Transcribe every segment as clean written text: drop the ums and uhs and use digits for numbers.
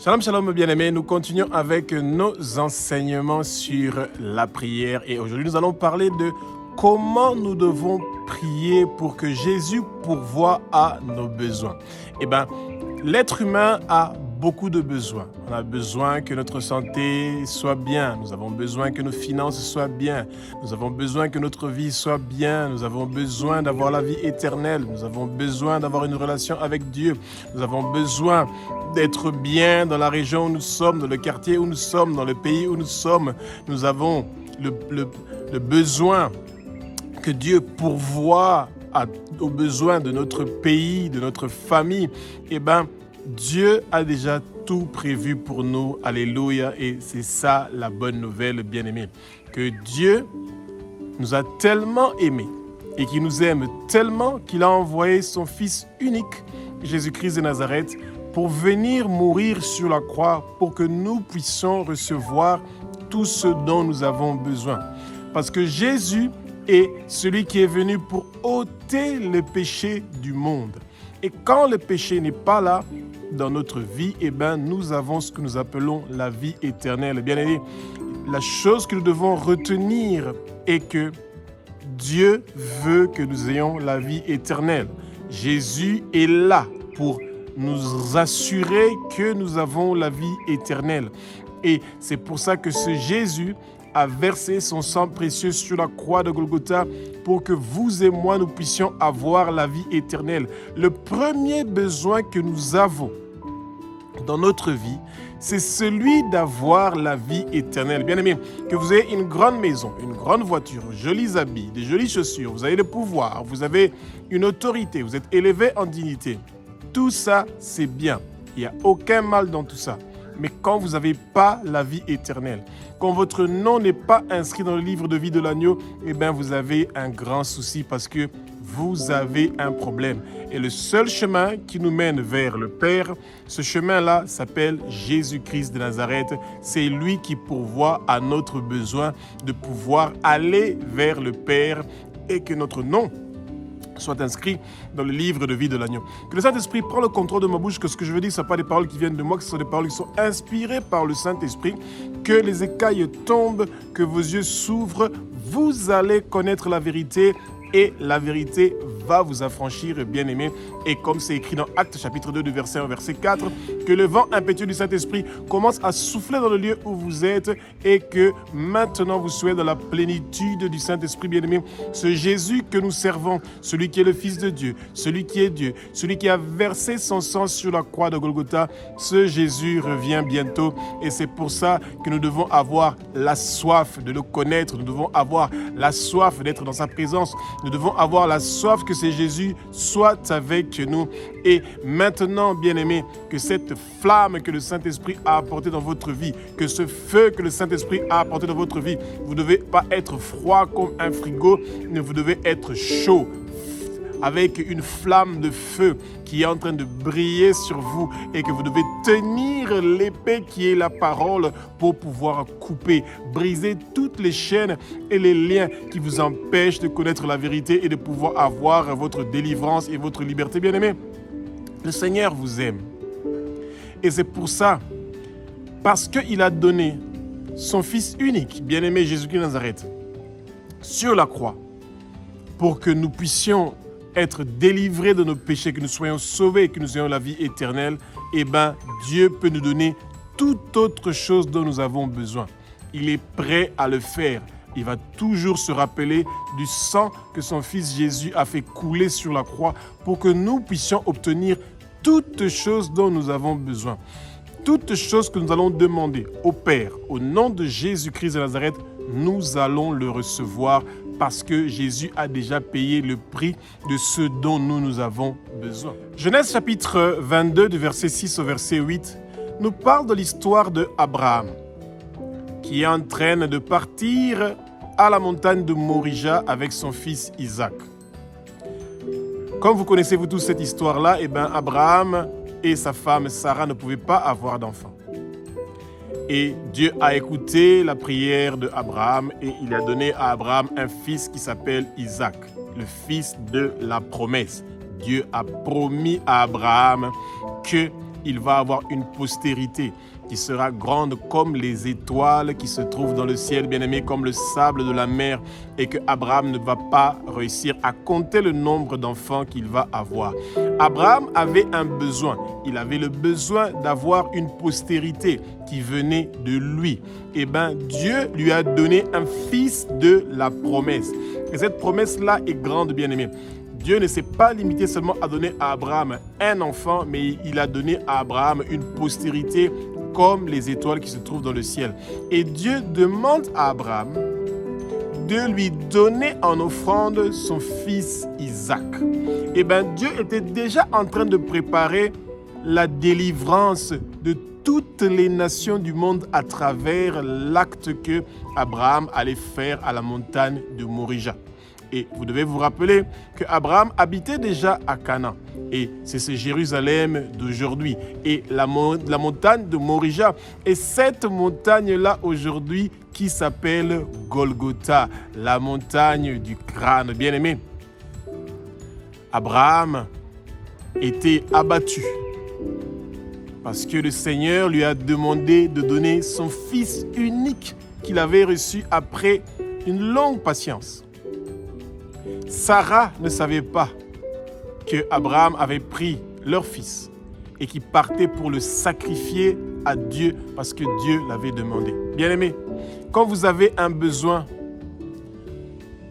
Shalom, shalom, bien-aimés. Nous continuons avec nos enseignements sur la prière. Et aujourd'hui, nous allons parler de comment nous devons prier pour que Jésus pourvoie à nos besoins. Eh bien, l'être humain a beaucoup de besoins. On a besoin que notre santé soit bien. Nous avons besoin que nos finances soient bien. Nous avons besoin que notre vie soit bien. Nous avons besoin d'avoir la vie éternelle. Nous avons besoin d'avoir une relation avec Dieu. Nous avons besoin d'être bien dans la région où nous sommes, dans le quartier où nous sommes, dans le pays où nous sommes. Nous avons le besoin que Dieu pourvoie aux besoins de notre pays, de notre famille. Eh bien, Dieu a déjà tout prévu pour nous. Alléluia. Et c'est ça la bonne nouvelle, bien-aimés. Que Dieu nous a tellement aimés et qu'il nous aime tellement qu'il a envoyé son Fils unique, Jésus-Christ de Nazareth, pour venir mourir sur la croix pour que nous puissions recevoir tout ce dont nous avons besoin. Parce que Jésus est celui qui est venu pour ôter le péché du monde. Et quand le péché n'est pas là dans notre vie, eh bien, nous avons ce que nous appelons la vie éternelle. Bien aimé, la chose que nous devons retenir est que Dieu veut que nous ayons la vie éternelle. Jésus est là pour nous assurer que nous avons la vie éternelle. Et c'est pour ça que ce Jésus a versé son sang précieux sur la croix de Golgotha pour que vous et moi, nous puissions avoir la vie éternelle. Le premier besoin que nous avons dans notre vie, c'est celui d'avoir la vie éternelle. Bien aimé, que vous ayez une grande maison, une grande voiture, jolis habits, des jolies chaussures, vous avez le pouvoir, vous avez une autorité, vous êtes élevé en dignité. Tout ça, c'est bien. Il n'y a aucun mal dans tout ça. Mais quand vous n'avez pas la vie éternelle, quand votre nom n'est pas inscrit dans le livre de vie de l'agneau, eh bien vous avez un grand souci parce que vous avez un problème. Et le seul chemin qui nous mène vers le Père, ce chemin-là s'appelle Jésus-Christ de Nazareth. C'est lui qui pourvoit à notre besoin de pouvoir aller vers le Père et que notre nom soit inscrit dans le livre de vie de l'agneau. Que le Saint-Esprit prenne le contrôle de ma bouche, que ce que je veux dire, ce ne sont pas des paroles qui viennent de moi, que ce sont des paroles qui sont inspirées par le Saint-Esprit, que les écailles tombent, que vos yeux s'ouvrent, vous allez connaître la vérité et la vérité va vous affranchir, bien-aimés. Et comme c'est écrit dans Actes chapitre 2, du verset 1 au verset 4, que le vent impétueux du Saint-Esprit commence à souffler dans le lieu où vous êtes et que maintenant vous soyez dans la plénitude du Saint-Esprit, bien-aimés. Ce Jésus que nous servons, celui qui est le Fils de Dieu, celui qui est Dieu, celui qui a versé son sang sur la croix de Golgotha, ce Jésus revient bientôt et c'est pour ça que nous devons avoir la soif de le connaître, nous devons avoir la soif d'être dans sa présence, nous devons avoir la soif que ce Jésus soit avec nous. Et maintenant, bien-aimés, que cette flamme que le Saint-Esprit a apportée dans votre vie, que ce feu que le Saint-Esprit a apporté dans votre vie, vous ne devez pas être froid comme un frigo, mais vous devez être chaud, avec une flamme de feu qui est en train de briller sur vous et que vous devez tenir l'épée qui est la parole pour pouvoir couper, briser toutes les chaînes et les liens qui vous empêchent de connaître la vérité et de pouvoir avoir votre délivrance et votre liberté. Bien-aimés, le Seigneur vous aime. Et c'est pour ça, parce qu'il a donné son Fils unique, bien-aimé Jésus-Christ de Nazareth, sur la croix, pour que nous puissions être délivrés de nos péchés, que nous soyons sauvés et que nous ayons la vie éternelle, eh bien, Dieu peut nous donner toute autre chose dont nous avons besoin. Il est prêt à le faire. Il va toujours se rappeler du sang que son Fils Jésus a fait couler sur la croix pour que nous puissions obtenir toutes choses dont nous avons besoin. Toutes choses que nous allons demander au Père, au nom de Jésus-Christ de Nazareth, nous allons le recevoir parce que Jésus a déjà payé le prix de ce dont nous avons besoin. Genèse chapitre 22, du verset 6 au verset 8, nous parle de l'histoire d'Abraham, qui est en train de partir à la montagne de Morija avec son fils Isaac. Comme vous connaissez vous tous cette histoire-là, eh bien Abraham et sa femme Sarah ne pouvaient pas avoir d'enfants. Et Dieu a écouté la prière d'Abraham et il a donné à Abraham un fils qui s'appelle Isaac, le fils de la promesse. Dieu a promis à Abraham que il va avoir une postérité qui sera grande comme les étoiles qui se trouvent dans le ciel, bien-aimé, comme le sable de la mer, et que Abraham ne va pas réussir à compter le nombre d'enfants qu'il va avoir. Abraham avait un besoin. Il avait le besoin d'avoir une postérité qui venait de lui. Et bien, Dieu lui a donné un fils de la promesse. Et cette promesse-là est grande, bien-aimé. Dieu ne s'est pas limité seulement à donner à Abraham un enfant, mais il a donné à Abraham une postérité comme les étoiles qui se trouvent dans le ciel. Et Dieu demande à Abraham de lui donner en offrande son fils Isaac. Et bien, Dieu était déjà en train de préparer la délivrance de toutes les nations du monde à travers l'acte que Abraham allait faire à la montagne de Morija. Et vous devez vous rappeler qu'Abraham habitait déjà à Canaan. Et c'est ce Jérusalem d'aujourd'hui. Et la montagne de Morija est cette montagne-là aujourd'hui qui s'appelle Golgotha, la montagne du crâne. Bien-aimé, Abraham était abattu parce que le Seigneur lui a demandé de donner son fils unique qu'il avait reçu après une longue patience. Sarah ne savait pas que Abraham avait pris leur fils et qu'il partait pour le sacrifier à Dieu parce que Dieu l'avait demandé. Bien-aimé, quand vous avez un besoin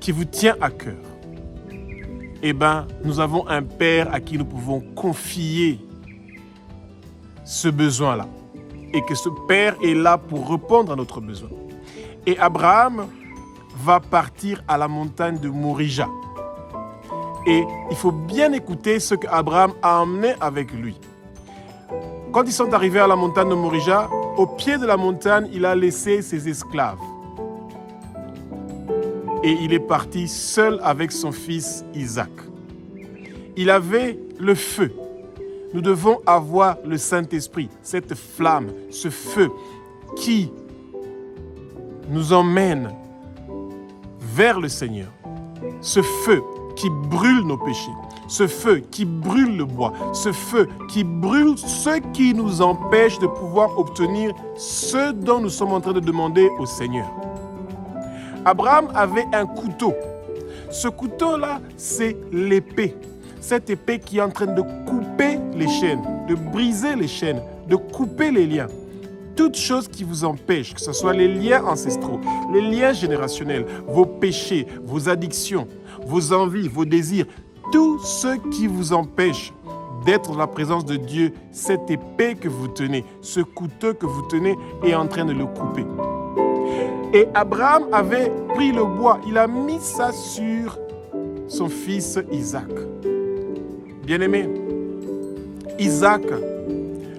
qui vous tient à cœur, eh bien, nous avons un Père à qui nous pouvons confier ce besoin-là. Et que ce Père est là pour répondre à notre besoin. Et Abraham va partir à la montagne de Morija. Et il faut bien écouter ce qu'Abraham a emmené avec lui. Quand ils sont arrivés à la montagne de Morija, au pied de la montagne, il a laissé ses esclaves. Et il est parti seul avec son fils Isaac. Il avait le feu. Nous devons avoir le Saint-Esprit, cette flamme, ce feu qui nous emmène vers le Seigneur. Ce feu qui brûle nos péchés, ce feu qui brûle le bois, ce feu qui brûle ce qui nous empêche de pouvoir obtenir ce dont nous sommes en train de demander au Seigneur. Abraham avait un couteau. Ce couteau-là, c'est l'épée. Cette épée qui est en train de couper les chaînes, de briser les chaînes, de couper les liens. Toutes choses qui vous empêchent, que ce soit les liens ancestraux, les liens générationnels, vos péchés, vos addictions, vos envies, vos désirs, tout ce qui vous empêche d'être dans la présence de Dieu, cette épée que vous tenez, ce couteau que vous tenez est en train de le couper. Et Abraham avait pris le bois, il a mis ça sur son fils Isaac. Bien-aimé, Isaac,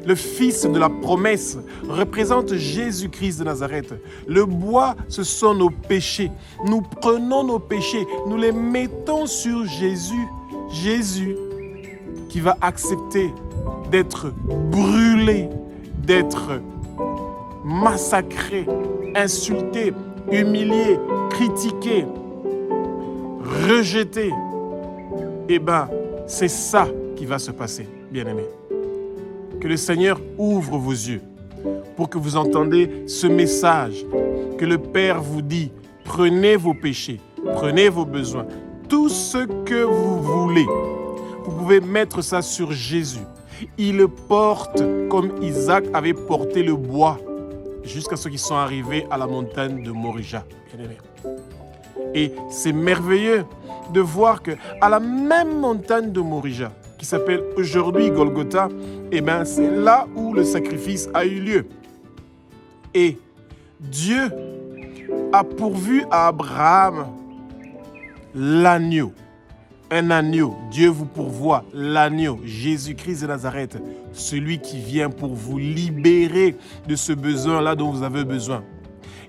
le fils de la promesse, représente Jésus-Christ de Nazareth. Le bois, ce sont nos péchés. Nous prenons nos péchés, nous les mettons sur Jésus. Jésus qui va accepter d'être brûlé, d'être massacré, insulté, humilié, critiqué, rejeté. Eh bien, c'est ça qui va se passer, bien-aimés. Que le Seigneur ouvre vos yeux pour que vous entendez ce message que le Père vous dit. Prenez vos péchés, prenez vos besoins, tout ce que vous voulez. Vous pouvez mettre ça sur Jésus. Il le porte comme Isaac avait porté le bois jusqu'à ce qu'ils sont arrivés à la montagne de Morija. Bien-aimés. Et c'est merveilleux de voir qu'à la même montagne de Morija, qui s'appelle aujourd'hui Golgotha, eh bien, c'est là où le sacrifice a eu lieu. Et Dieu a pourvu à Abraham l'agneau. Un agneau. Dieu vous pourvoit l'agneau, Jésus-Christ de Nazareth, celui qui vient pour vous libérer de ce besoin-là dont vous avez besoin.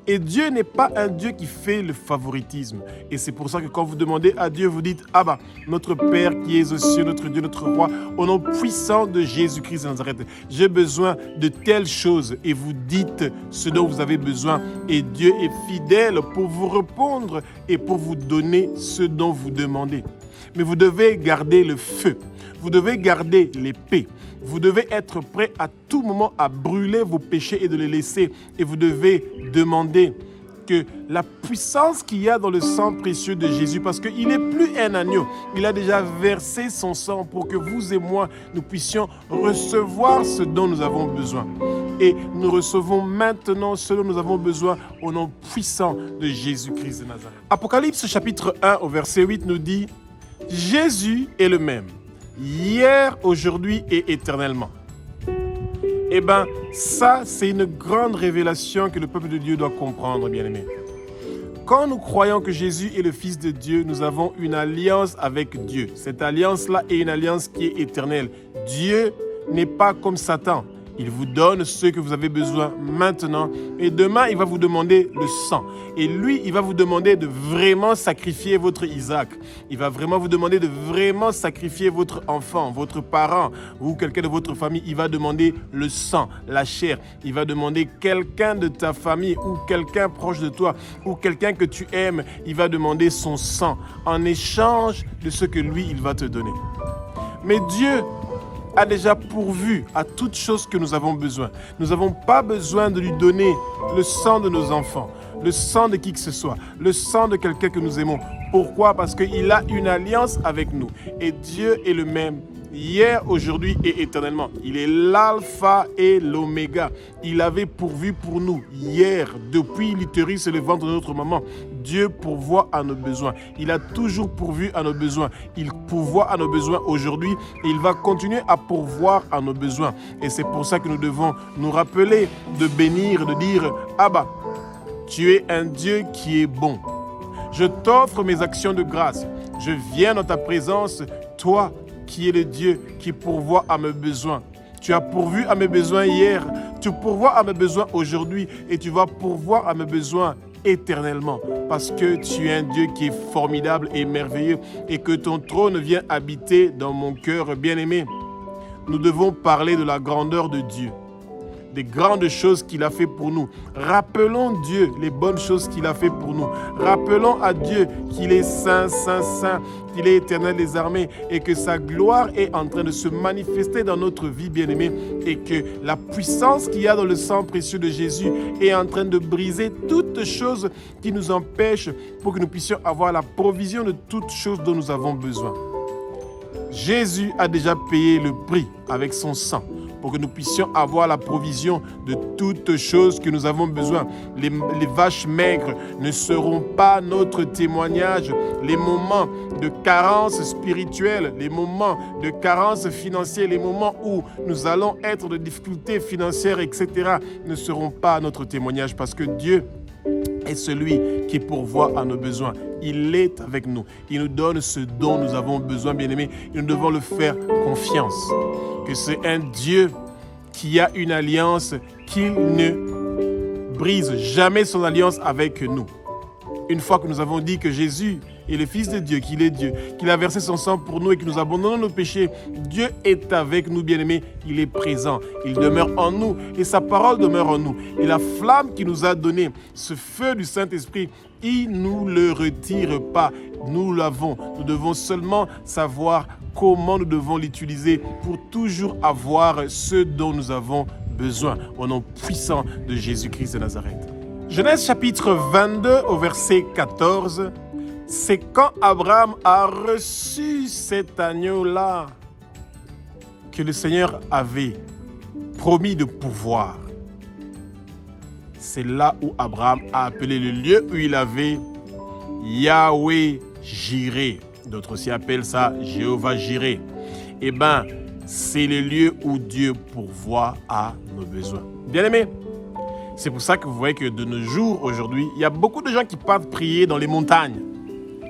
Et Dieu n'est pas un Dieu qui fait le favoritisme. Et c'est pour ça que quand vous demandez à Dieu, vous dites « Abba, notre Père qui es aux cieux, notre Dieu, notre Roi, au nom puissant de Jésus-Christ de Nazareth, j'ai besoin de telles choses. » Et vous dites ce dont vous avez besoin. Et Dieu est fidèle pour vous répondre et pour vous donner ce dont vous demandez. mais vous devez garder le feu. Vous devez garder l'épée. Vous devez être prêt à tout moment à brûler vos péchés et de les laisser. Et vous devez demander que la puissance qu'il y a dans le sang précieux de Jésus, parce qu'il n'est plus un agneau, il a déjà versé son sang pour que vous et moi, nous puissions recevoir ce dont nous avons besoin. Et nous recevons maintenant ce dont nous avons besoin au nom puissant de Jésus-Christ de Nazareth. Apocalypse chapitre 1 au verset 8 nous dit « Jésus est le même, hier, aujourd'hui et éternellement. » Eh bien, ça, c'est une grande révélation que le peuple de Dieu doit comprendre, bien-aimés. Quand nous croyons que Jésus est le Fils de Dieu, nous avons une alliance avec Dieu. Cette alliance-là est une alliance qui est éternelle. Dieu n'est pas comme Satan. Il vous donne ce que vous avez besoin maintenant et demain, il va vous demander le sang. Et lui, il va vous demander de vraiment sacrifier votre Isaac. Il va vraiment vous demander de vraiment sacrifier votre enfant, votre parent ou quelqu'un de votre famille. Il va demander le sang, la chair. Il va demander quelqu'un de ta famille ou quelqu'un proche de toi ou quelqu'un que tu aimes. Il va demander son sang en échange de ce que lui, il va te donner. Mais Dieu a déjà pourvu à toutes choses que nous avons besoin. Nous n'avons pas besoin de lui donner le sang de nos enfants, le sang de qui que ce soit, le sang de quelqu'un que nous aimons. Pourquoi? Parce qu'il a une alliance avec nous. Et Dieu est le même hier, aujourd'hui et éternellement. Il est l'alpha et l'oméga. Il avait pourvu pour nous hier, depuis l'utérus et le ventre de notre maman. Dieu pourvoit à nos besoins. Il a toujours pourvu à nos besoins. Il pourvoit à nos besoins aujourd'hui et il va continuer à pourvoir à nos besoins. Et c'est pour ça que nous devons nous rappeler de bénir, de dire « Abba, tu es un Dieu qui est bon. Je t'offre mes actions de grâce. Je viens dans ta présence, toi qui es le Dieu qui pourvoit à mes besoins. Tu as pourvu à mes besoins hier, tu pourvois à mes besoins aujourd'hui et tu vas pourvoir à mes besoins éternellement parce que tu es un Dieu qui est formidable et merveilleux et que ton trône vient habiter dans mon cœur bien-aimé. Nous devons parler de la grandeur de Dieu, des grandes choses qu'il a fait pour nous. Rappelons Dieu les bonnes choses qu'il a fait pour nous. Rappelons à Dieu qu'il est saint, saint, saint, qu'il est éternel des armées et que sa gloire est en train de se manifester dans notre vie bien-aimée et que la puissance qu'il y a dans le sang précieux de Jésus est en train de briser toutes choses qui nous empêchent pour que nous puissions avoir la provision de toutes choses dont nous avons besoin. Jésus a déjà payé le prix avec son sang pour que nous puissions avoir la provision de toutes choses que nous avons besoin. Les vaches maigres ne seront pas notre témoignage. Les moments de carence spirituelle, les moments de carence financière, les moments où nous allons être de difficultés financières, etc., ne seront pas notre témoignage parce que Dieu est celui qui pourvoit à nos besoins. Il est avec nous. Il nous donne ce dont nous avons besoin, bien-aimés. Et nous devons le faire confiance. Que c'est un Dieu qui a une alliance, qu'il ne brise jamais son alliance avec nous. Une fois que nous avons dit que Jésus est le Fils de Dieu, qu'il est Dieu, qu'il a versé son sang pour nous et que nous abandonnons nos péchés, Dieu est avec nous, bien-aimés. Il est présent, il demeure en nous et sa parole demeure en nous. Et la flamme qu'il nous a donnée, ce feu du Saint-Esprit, il ne nous le retire pas. Nous l'avons. Nous devons seulement savoir comment nous devons l'utiliser pour toujours avoir ce dont nous avons besoin. Au nom puissant de Jésus-Christ de Nazareth. Genèse chapitre 22 au verset 14. C'est quand Abraham a reçu cet agneau-là que le Seigneur avait promis de pouvoir. C'est là où Abraham a appelé le lieu où il avait Yahweh Jireh. D'autres aussi appellent ça Jéhovah Jireh. Eh bien, c'est le lieu où Dieu pourvoit à nos besoins. Bien-aimés, c'est pour ça que vous voyez que de nos jours, aujourd'hui, il y a beaucoup de gens qui partent prier dans les montagnes.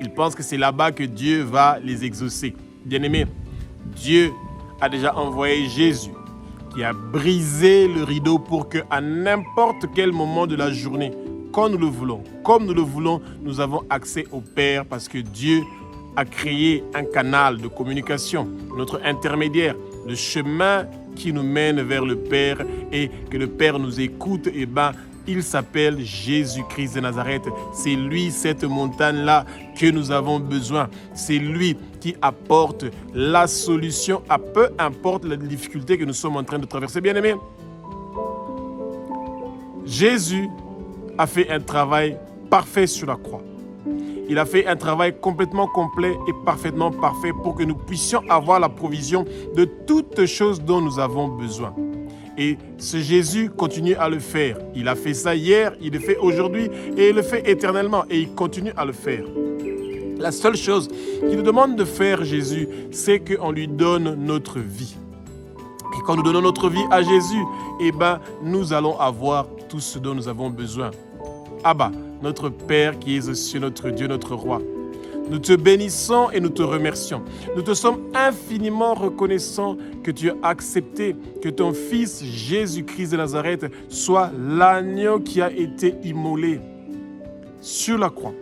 Ils pensent que c'est là-bas que Dieu va les exaucer. Bien-aimés, Dieu a déjà envoyé Jésus qui a brisé le rideau pour qu'à n'importe quel moment de la journée, quand nous le voulons, comme nous le voulons, nous avons accès au Père parce que Dieu a créé un canal de communication, notre intermédiaire, le chemin qui nous mène vers le Père et que le Père nous écoute, et Il s'appelle Jésus-Christ de Nazareth. C'est lui, cette montagne-là, que nous avons besoin. C'est lui qui apporte la solution à peu importe la difficulté que nous sommes en train de traverser. Bien-aimés, Jésus a fait un travail parfait sur la croix. Il a fait un travail complètement complet et parfaitement parfait pour que nous puissions avoir la provision de toutes choses dont nous avons besoin. Et ce Jésus continue à le faire. Il a fait ça hier, il le fait aujourd'hui et il le fait éternellement et il continue à le faire. La seule chose qu'il nous demande de faire, Jésus, c'est qu'on lui donne notre vie. Et quand nous donnons notre vie à Jésus, nous allons avoir tout ce dont nous avons besoin. Abba, notre Père qui es aux cieux, notre Dieu, notre Roi, nous te bénissons et nous te remercions. Nous te sommes infiniment reconnaissants que tu as accepté que ton Fils Jésus-Christ de Nazareth soit l'agneau qui a été immolé sur la croix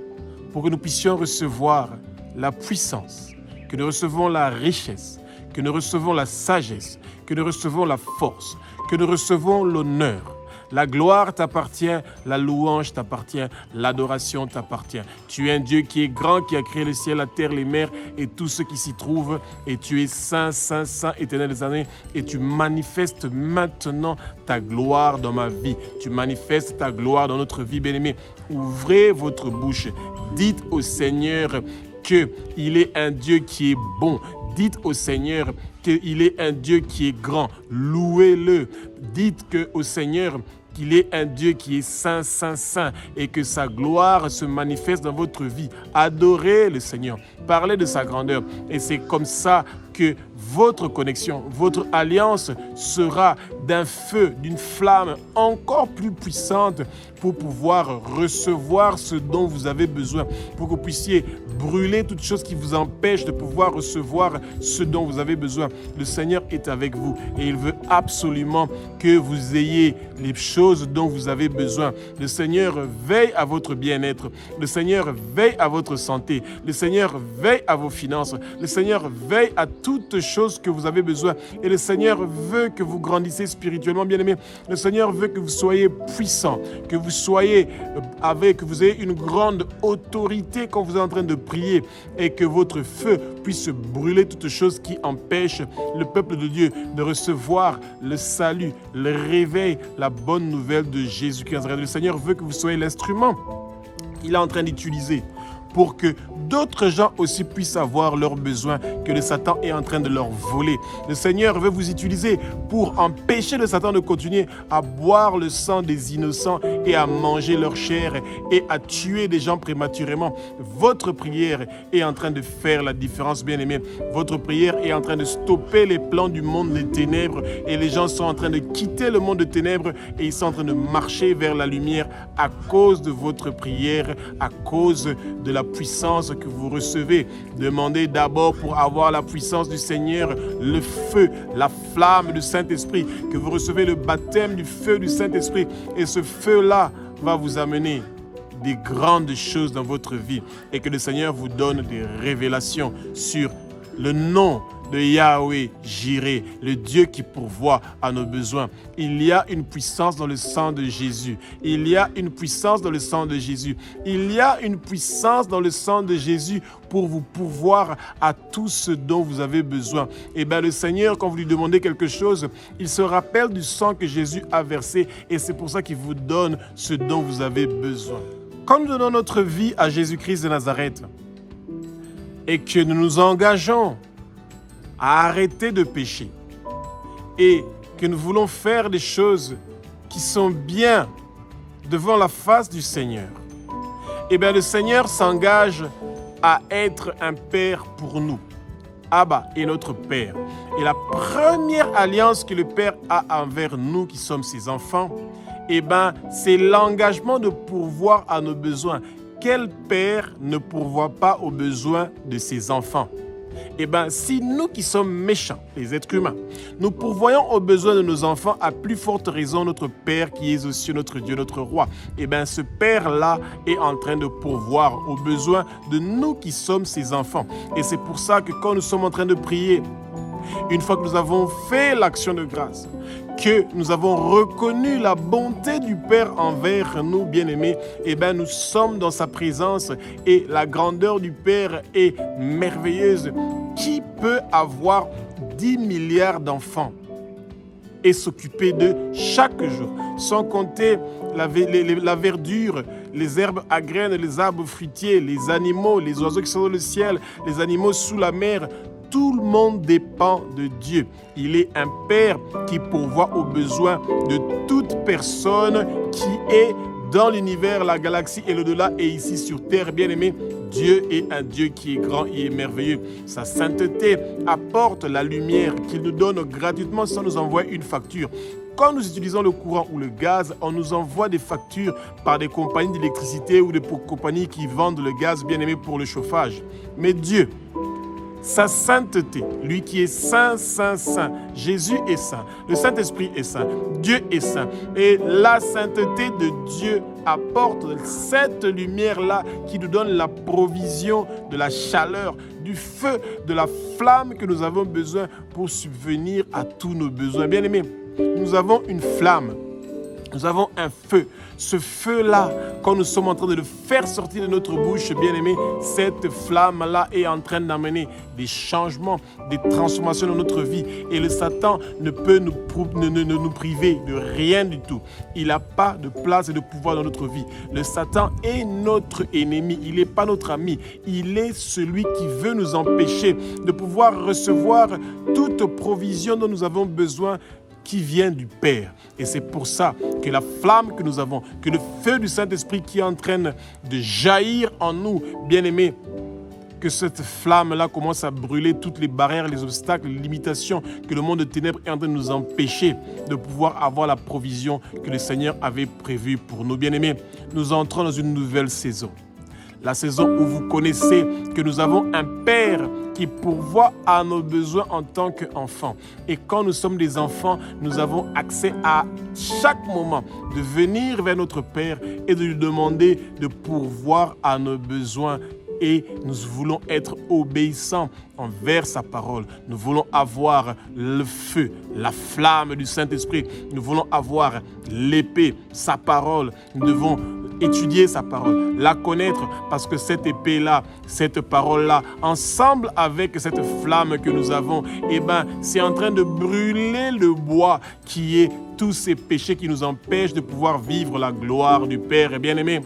pour que nous puissions recevoir la puissance, que nous recevons la richesse, que nous recevons la sagesse, que nous recevons la force, que nous recevons l'honneur. La gloire t'appartient, la louange t'appartient, l'adoration t'appartient. Tu es un Dieu qui est grand, qui a créé le ciel, la terre, les mers et tout ce qui s'y trouve. Et tu es saint, saint, saint, éternel des années. Et tu manifestes maintenant ta gloire dans ma vie. Tu manifestes ta gloire dans notre vie, bien-aimés. Ouvrez votre bouche. Dites au Seigneur qu'il est un Dieu qui est bon. Dites au Seigneur qu'il est un Dieu qui est grand. Louez-le. Dites au Seigneur qu'il est un Dieu qui est saint, saint, saint et que sa gloire se manifeste dans votre vie. Adorez le Seigneur. Parlez de sa grandeur. Et c'est comme ça que votre connexion, votre alliance sera d'un feu, d'une flamme encore plus puissante pour pouvoir recevoir ce dont vous avez besoin, pour que vous puissiez brûler toute chose qui vous empêche de pouvoir recevoir ce dont vous avez besoin. Le Seigneur est avec vous et il veut absolument que vous ayez les choses dont vous avez besoin. Le Seigneur veille à votre bien-être. Le Seigneur veille à votre santé. Le Seigneur veille à vos finances. Le Seigneur veille à toutes choses que vous avez besoin. Et le Seigneur veut que vous grandissiez spirituellement, bien-aimés. Le Seigneur veut que vous soyez puissants, que vous soyez que vous ayez une grande autorité quand vous êtes en train de prier et que votre feu puisse brûler toutes choses qui empêchent le peuple de Dieu de recevoir le salut, le réveil, la bonne nouvelle de Jésus-Christ. Le Seigneur veut que vous soyez l'instrument qu'il est en train d'utiliser pour que d'autres gens aussi puissent avoir leurs besoins que le Satan est en train de leur voler. Le Seigneur veut vous utiliser pour empêcher le Satan de continuer à boire le sang des innocents et à manger leur chair et à tuer des gens prématurément. Votre prière est en train de faire la différence, bien-aimés. Votre prière est en train de stopper les plans du monde des ténèbres et les gens sont en train de quitter le monde des ténèbres et ils sont en train de marcher vers la lumière à cause de votre prière, à cause de la puissance que vous recevez. Demandez d'abord pour avoir la puissance du Seigneur, le feu, la flamme du Saint-Esprit, que vous recevez le baptême du feu du Saint-Esprit. Et ce feu-là va vous amener des grandes choses dans votre vie et que le Seigneur vous donne des révélations sur le nom de Yahweh Jireh, le Dieu qui pourvoit à nos besoins. Il y a une puissance dans le sang de Jésus. Il y a une puissance dans le sang de Jésus. Il y a une puissance dans le sang de Jésus pour vous pourvoir à tout ce dont vous avez besoin. Et bien le Seigneur, quand vous lui demandez quelque chose, il se rappelle du sang que Jésus a versé et c'est pour ça qu'il vous donne ce dont vous avez besoin. Quand nous donnons notre vie à Jésus-Christ de Nazareth et que nous nous engageons à arrêter de pécher et que nous voulons faire des choses qui sont bien devant la face du Seigneur, eh bien le Seigneur s'engage à être un Père pour nous. Abba est notre Père. Et la première alliance que le Père a envers nous qui sommes ses enfants, eh bien c'est l'engagement de pourvoir à nos besoins. Quel père ne pourvoit pas aux besoins de ses enfants? Eh bien, si nous qui sommes méchants, les êtres humains, nous pourvoyons aux besoins de nos enfants, à plus forte raison notre Père qui est aux cieux, notre Dieu, notre Roi. Eh bien, ce Père-là est en train de pourvoir aux besoins de nous qui sommes ses enfants. Et c'est pour ça que quand nous sommes en train de prier, une fois que nous avons fait l'action de grâce, que nous avons reconnu la bonté du Père envers nous, bien-aimés, nous sommes dans sa présence et la grandeur du Père est merveilleuse. Qui peut avoir 10 milliards d'enfants et s'occuper d'eux chaque jour, sans compter la verdure, les herbes à graines, les arbres fruitiers, les animaux, les oiseaux qui sont dans le ciel, les animaux sous la mer. Tout le monde dépend de Dieu. Il est un Père qui pourvoit aux besoins de toute personne qui est dans l'univers, la galaxie et l'au-delà et ici sur terre. Bien-aimé, Dieu est un Dieu qui est grand et merveilleux. Sa sainteté apporte la lumière qu'il nous donne gratuitement sans nous envoyer une facture. Quand nous utilisons le courant ou le gaz, on nous envoie des factures par des compagnies d'électricité ou des compagnies qui vendent le gaz, bien-aimé, pour le chauffage. Mais Dieu, sa sainteté, lui qui est saint, saint, saint. Jésus est saint. Le Saint-Esprit est saint. Dieu est saint. Et la sainteté de Dieu apporte cette lumière-là qui nous donne la provision de la chaleur, du feu, de la flamme que nous avons besoin pour subvenir à tous nos besoins. Bien-aimés, nous avons une flamme. Nous avons un feu. Ce feu-là, quand nous sommes en train de le faire sortir de notre bouche, bien-aimé, cette flamme-là est en train d'amener des changements, des transformations dans notre vie. Et le Satan ne peut nous priver de rien du tout. Il n'a pas de place et de pouvoir dans notre vie. Le Satan est notre ennemi. Il n'est pas notre ami. Il est celui qui veut nous empêcher de pouvoir recevoir toute provision dont nous avons besoin qui vient du Père. Et c'est pour ça que la flamme que nous avons, que le feu du Saint-Esprit qui est en train de jaillir en nous, bien-aimés, que cette flamme-là commence à brûler toutes les barrières, les obstacles, les limitations que le monde de ténèbres est en train de nous empêcher de pouvoir avoir la provision que le Seigneur avait prévue pour nous. Bien-aimés, nous entrons dans une nouvelle saison. La saison où vous connaissez que nous avons un Père qui pourvoit à nos besoins en tant qu'enfants. Et quand nous sommes des enfants, nous avons accès à chaque moment de venir vers notre Père et de lui demander de pourvoir à nos besoins. Et nous voulons être obéissants envers sa parole. Nous voulons avoir le feu, la flamme du Saint-Esprit. Nous voulons avoir l'épée, sa parole. Nous devons étudier sa parole, la connaître, parce que cette épée-là, cette parole-là, ensemble avec cette flamme que nous avons, c'est en train de brûler le bois qui est tous ces péchés qui nous empêchent de pouvoir vivre la gloire du Père. Et bien aimé,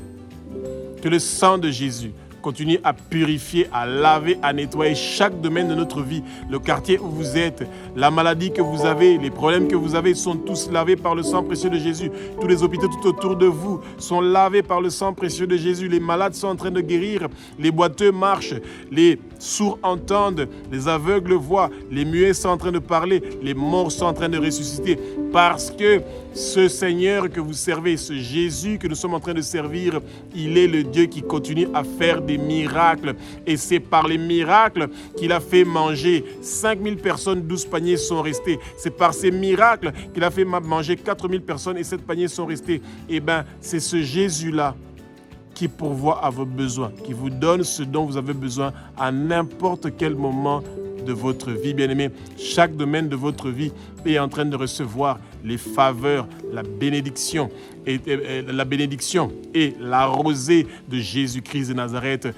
que le sang de Jésus continue à purifier, à laver, à nettoyer chaque domaine de notre vie. Le quartier où vous êtes, la maladie que vous avez, les problèmes que vous avez sont tous lavés par le sang précieux de Jésus. Tous les hôpitaux tout autour de vous sont lavés par le sang précieux de Jésus. Les malades sont en train de guérir, les boiteux marchent, les sourds entendent, les aveugles voient, les muets sont en train de parler, les morts sont en train de ressusciter. Parce que ce Seigneur que vous servez, ce Jésus que nous sommes en train de servir, il est le Dieu qui continue à faire des miracles. Et c'est par les miracles qu'il a fait manger 5000 personnes, 12 paniers sont restés. C'est par ces miracles qu'il a fait manger 4000 personnes et 7 paniers sont restés. C'est ce Jésus-là qui pourvoit à vos besoins, qui vous donne ce dont vous avez besoin à n'importe quel moment de votre vie, bien-aimé. Chaque domaine de votre vie est en train de recevoir les faveurs, la bénédiction et la rosée de Jésus-Christ de Nazareth.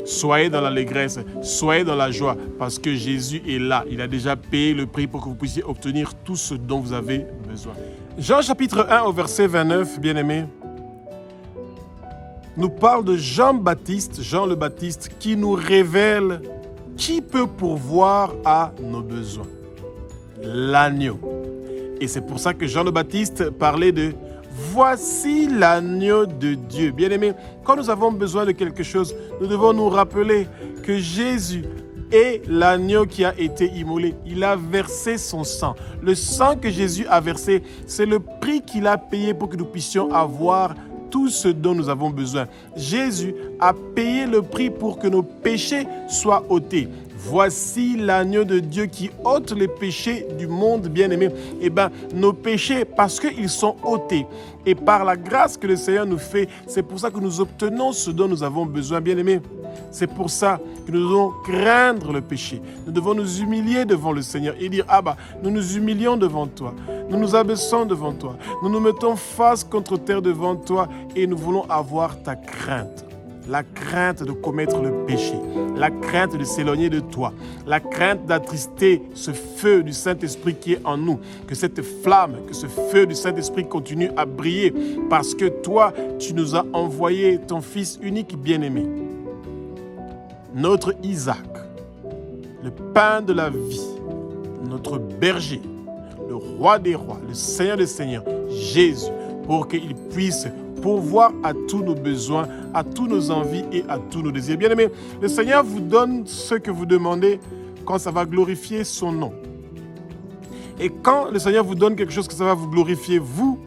Soyez dans l'allégresse, soyez dans la joie, parce que Jésus est là. Il a déjà payé le prix pour que vous puissiez obtenir tout ce dont vous avez besoin. Jean chapitre 1 au verset 29, bien-aimé, nous parle de Jean le Baptiste, qui nous révèle qui peut pourvoir à nos besoins. L'agneau. Et c'est pour ça que Jean le Baptiste parlait de « Voici l'agneau de Dieu ». Bien-aimés, quand nous avons besoin de quelque chose, nous devons nous rappeler que Jésus est l'agneau qui a été immolé. Il a versé son sang. Le sang que Jésus a versé, c'est le prix qu'il a payé pour que nous puissions avoir tout ce dont nous avons besoin. Jésus a payé le prix pour que nos péchés soient ôtés. Voici l'agneau de Dieu qui ôte les péchés du monde, bien-aimé. Nos péchés, parce qu'ils sont ôtés, et par la grâce que le Seigneur nous fait, c'est pour ça que nous obtenons ce dont nous avons besoin, bien-aimé. C'est pour ça que nous devons craindre le péché. Nous devons nous humilier devant le Seigneur et dire, Abba, nous nous humilions devant toi. Nous nous abaissons devant toi. Nous nous mettons face contre terre devant toi et nous voulons avoir ta crainte. La crainte de commettre le péché, la crainte de s'éloigner de toi, la crainte d'attrister ce feu du Saint-Esprit qui est en nous, que cette flamme, que ce feu du Saint-Esprit continue à briller parce que toi, tu nous as envoyé ton Fils unique bien-aimé, notre Isaac, le pain de la vie, notre berger, le roi des rois, le Seigneur des seigneurs, Jésus, pour qu'il puisse pourvoir à tous nos besoins, à tous nos envies et à tous nos désirs. Bien-aimés, le Seigneur vous donne ce que vous demandez quand ça va glorifier son nom. Et quand le Seigneur vous donne quelque chose que ça va vous glorifier, vous,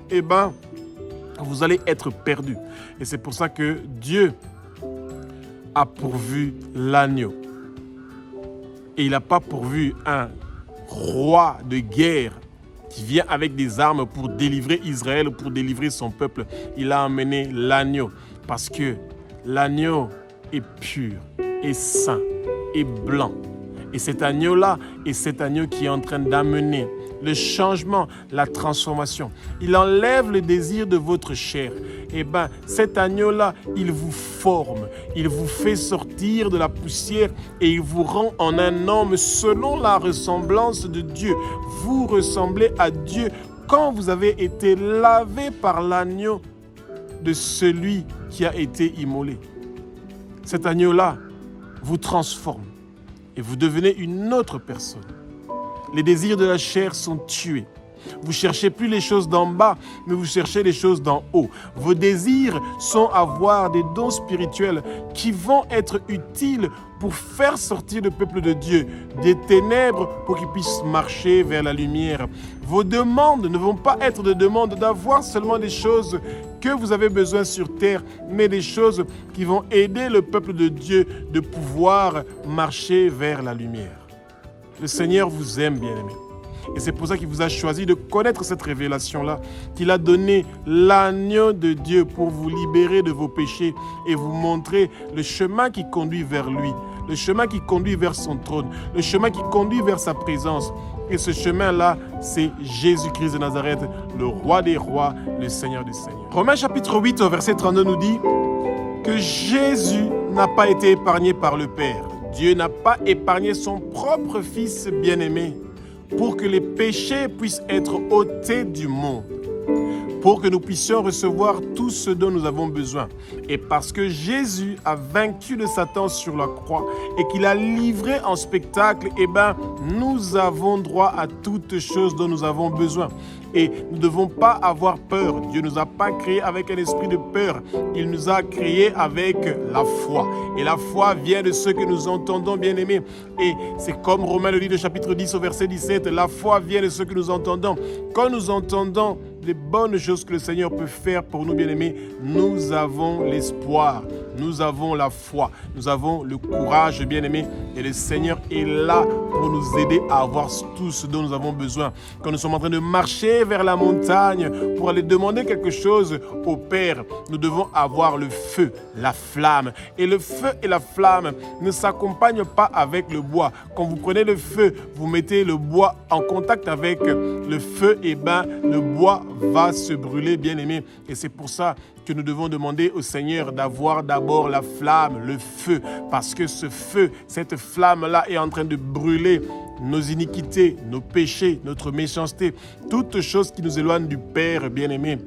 vous allez être perdus. Et c'est pour ça que Dieu a pourvu l'agneau. Et il n'a pas pourvu un roi de guerre qui vient avec des armes pour délivrer Israël, pour délivrer son peuple. Il a emmené l'agneau parce que l'agneau est pur, est saint, est blanc. Et cet agneau-là est cet agneau qui est en train d'amener le changement, la transformation. Il enlève le désir de votre chair. Cet agneau-là, il vous forme, il vous fait sortir de la poussière et il vous rend en un homme selon la ressemblance de Dieu. Vous ressemblez à Dieu quand vous avez été lavé par l'agneau de celui qui a été immolé. Cet agneau-là vous transforme et vous devenez une autre personne. Les désirs de la chair sont tués. Vous ne cherchez plus les choses d'en bas, mais vous cherchez les choses d'en haut. Vos désirs sont avoir des dons spirituels qui vont être utiles pour faire sortir le peuple de Dieu des ténèbres pour qu'ils puissent marcher vers la lumière. Vos demandes ne vont pas être des demandes d'avoir seulement des choses que vous avez besoin sur terre, mais des choses qui vont aider le peuple de Dieu de pouvoir marcher vers la lumière. Le Seigneur vous aime, bien-aimés. Et c'est pour ça qu'il vous a choisi de connaître cette révélation-là, qu'il a donné l'agneau de Dieu pour vous libérer de vos péchés et vous montrer le chemin qui conduit vers lui, le chemin qui conduit vers son trône, le chemin qui conduit vers sa présence. Et ce chemin-là, c'est Jésus-Christ de Nazareth, le roi des rois, le Seigneur des seigneurs. Romains chapitre 8, au verset 32 nous dit que Jésus n'a pas été épargné par le Père. Dieu n'a pas épargné son propre Fils bien-aimé pour que les péchés puissent être ôtés du monde, pour que nous puissions recevoir tout ce dont nous avons besoin. Et parce que Jésus a vaincu le Satan sur la croix et qu'il a livré en spectacle, nous avons droit à toutes choses dont nous avons besoin. Et nous ne devons pas avoir peur. Dieu ne nous a pas créés avec un esprit de peur. Il nous a créés avec la foi. Et la foi vient de ce que nous entendons, bien-aimés. Et c'est comme Romains le dit, le chapitre 10 au verset 17. La foi vient de ce que nous entendons. Quand nous entendons les bonnes choses que le Seigneur peut faire pour nous, bien-aimés, nous avons l'espoir, nous avons la foi, nous avons le courage, bien-aimés, et le Seigneur est là pour nous aider à avoir tout ce dont nous avons besoin. Quand nous sommes en train de marcher vers la montagne pour aller demander quelque chose au Père, nous devons avoir le feu, la flamme. Et le feu et la flamme ne s'accompagnent pas avec le bois. Quand vous prenez le feu, vous mettez le bois en contact avec le feu, le bois va se brûler, bien-aimé. Et c'est pour ça que nous devons demander au Seigneur d'avoir d'abord la flamme, le feu. Parce que ce feu, cette flamme-là est en train de brûler nos iniquités, nos péchés, notre méchanceté, toutes choses qui nous éloignent du Père, bien-aimé.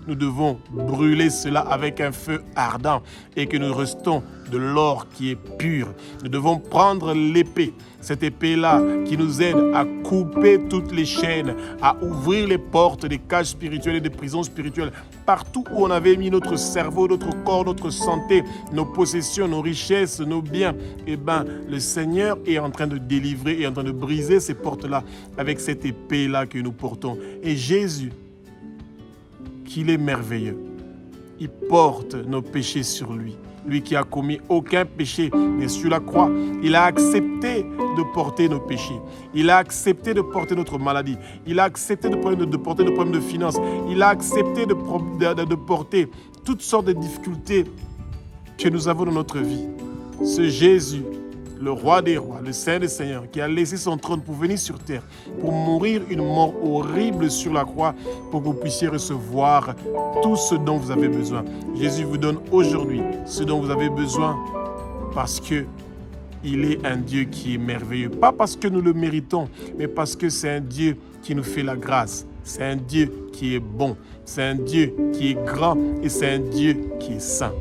Nous devons brûler cela avec un feu ardent et que nous restons de l'or qui est pur. Nous devons prendre l'épée, cette épée-là qui nous aide à couper toutes les chaînes, à ouvrir les portes des cages spirituelles et des prisons spirituelles. Partout où on avait mis notre cerveau, notre corps, notre santé, nos possessions, nos richesses, nos biens, le Seigneur est en train de délivrer et en train de briser ces portes-là avec cette épée-là que nous portons. Et Jésus, qu'il est merveilleux. Il porte nos péchés sur lui. Lui qui a commis aucun péché, mais sur la croix, il a accepté de porter nos péchés. Il a accepté de porter notre maladie. Il a accepté de porter nos problèmes de finances. Il a accepté de porter toutes sortes de difficultés que nous avons dans notre vie. ce Jésus, le roi des rois, le Saint des seigneurs, qui a laissé son trône pour venir sur terre, pour mourir une mort horrible sur la croix, pour que vous puissiez recevoir tout ce dont vous avez besoin. Jésus vous donne aujourd'hui ce dont vous avez besoin parce que il est un Dieu qui est merveilleux. Pas parce que nous le méritons, mais parce que c'est un Dieu qui nous fait la grâce. C'est un Dieu qui est bon. C'est un Dieu qui est grand et c'est un Dieu qui est saint.